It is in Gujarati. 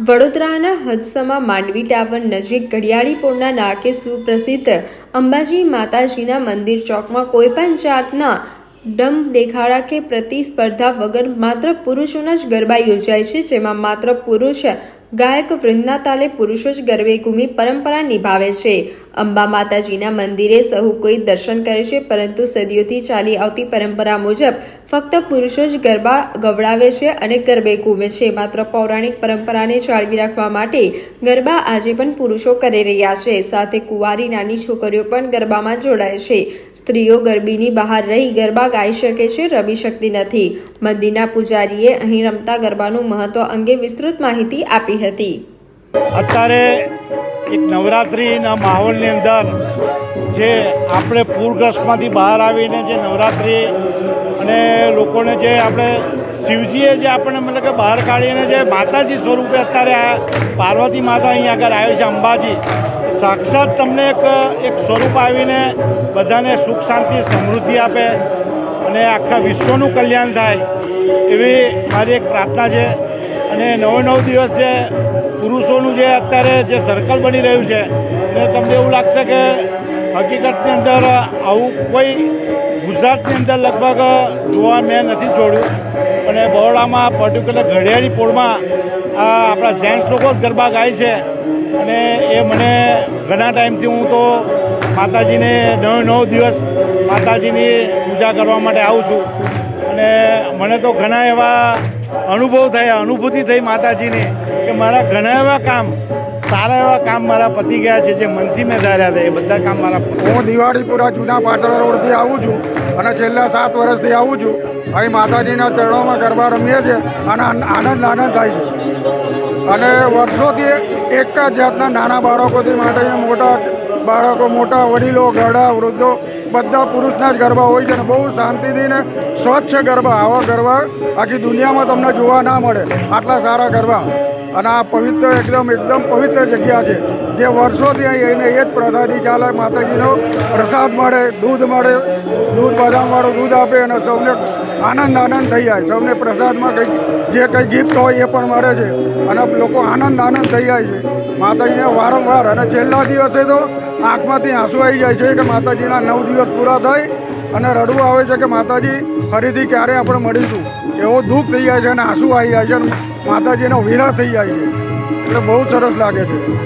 વડોદરાના હદસમા માંડવી ટાવર નજીક ઘડિયાળી પોળના નાકે સુપ્રસિદ્ધ અંબાજી માતાજીના મંદિર ચોકમાં કોઈપણ જાતના ડમ દેખાડા કે પ્રતિસ્પર્ધા વગર માત્ર પુરુષોના જ ગરબા યોજાય છે, જેમાં માત્ર પુરુષ ગાયક વૃંદના તાલે પુરુષો જ ગરબે ઘૂમી પરંપરા નિભાવે છે। અંબા માતાજીના મંદિરે સહુ કોઈ દર્શન કરે છે, પરંતુ સદીઓથી ચાલી આવતી પરંપરા મુજબ ફક્ત પુરુષો જ ગરબા ગવડાવે છે અને ગરબે ઘૂમે છે। માત્ર પૌરાણિક પરંપરાને જાળવી રાખવા માટે ગરબા આજે પણ પુરુષો કરી રહ્યા છે, સાથે કુંવારી નાની છોકરીઓ પણ ગરબામાં જોડાય છે। સ્ત્રીઓ ગરબીની બહાર રહી ગરબા ગાઈ શકે છે, રમી શકતી નથી। મંદિરના પૂજારીએ અહીં રમતા ગરબાનું મહત્વ અંગે વિસ્તૃત માહિતી આપી હતી। અત્યારે એક નવરાત્રિના માહોલની અંદર જે આપણે પૂરગ્રસ્તમાંથી બહાર આવીને જે નવરાત્રિ અને લોકોને જે આપણે શિવજીએ જે આપણને મતલબ કે બહાર કાઢીને જે માતાજી સ્વરૂપે અત્યારે આ પાર્વતી માતા અહીંયા આગળ આવ્યું છે અંબાજી, સાક્ષાત તમને એક સ્વરૂપ આવીને બધાને સુખ શાંતિ સમૃદ્ધિ આપે અને આખા વિશ્વનું કલ્યાણ થાય એવી મારી એક પ્રાર્થના છે। અને 9 દિવસ જે પુરુષોનું જે અત્યારે જે સર્કલ બની રહ્યું છે ને તમને એવું લાગશે કે હકીકતની અંદર આવું કોઈ ગુજરાતની અંદર લગભગ જોવા મેં નથી જોડ્યું। અને બરોડામાં પર્ટિક્યુલર ઘડિયાળી પોળમાં આપણા જેન્ટ્સ લોકો જ ગરબા ગાય છે અને એ મને ઘણા ટાઈમથી હું તો માતાજીને 9 દિવસ માતાજીની પૂજા કરવા માટે આવું છું અને મને તો ઘણા એવા અનુભૂતિ થઈ માતાજીની કે મારા ઘણા એવા કામ સારા એવા કામ મારા પતી ગયા છે, જે મનથી મેં ધાર્યા હતા એ બધા કામ મારા। હું દિવાળીપુરા જૂના પાટણ રોડથી આવું છું અને છેલ્લા 7 વર્ષથી આવું છું। અહીં માતાજીના ચરણોમાં ગરબા રમીએ છીએ અને આનંદ થાય છે। અને વર્ષોથી એક જ જાતના નાના બાળકોથી માંડીને મોટા બાળકો, મોટા વડીલો, ઘરડા, વૃદ્ધો બધા પુરુષના જ ગરબા હોય છે અને બહુ શાંતિથી ને સ્વચ્છ ગરબા, આવા ગરબા આખી દુનિયામાં તમને જોવા ના મળે, આટલા સારા ગરબા। અને આ પવિત્ર એકદમ પવિત્ર જગ્યા છે, જે વર્ષોથી અહીંને એ જ પ્રસાદી ચાલે। માતાજીનો પ્રસાદ મળે, દૂધ મળે, દૂધ બદામવાળું દૂધ આપે અને સૌને આનંદ થઈ જાય। સૌને પ્રસાદમાં જે કંઈ ગિફ્ટ હોય એ પણ મળે છે અને લોકો આનંદ થઈ જાય છે માતાજીને વારંવાર। અને છેલ્લા દિવસે તો આંખમાંથી આંસુ આવી જાય છે કે માતાજીના 9 દિવસ પૂરા થઈ અને રડવું આવે છે કે માતાજી ફરીથી ક્યારે આપણે મળીશું, એવો દુઃખ થઈ જાય છે અને આંસુ આવી જાય છે અને માતાજીનો વિરહ થઈ જાય છે। એટલે બહુ સરસ લાગે છે।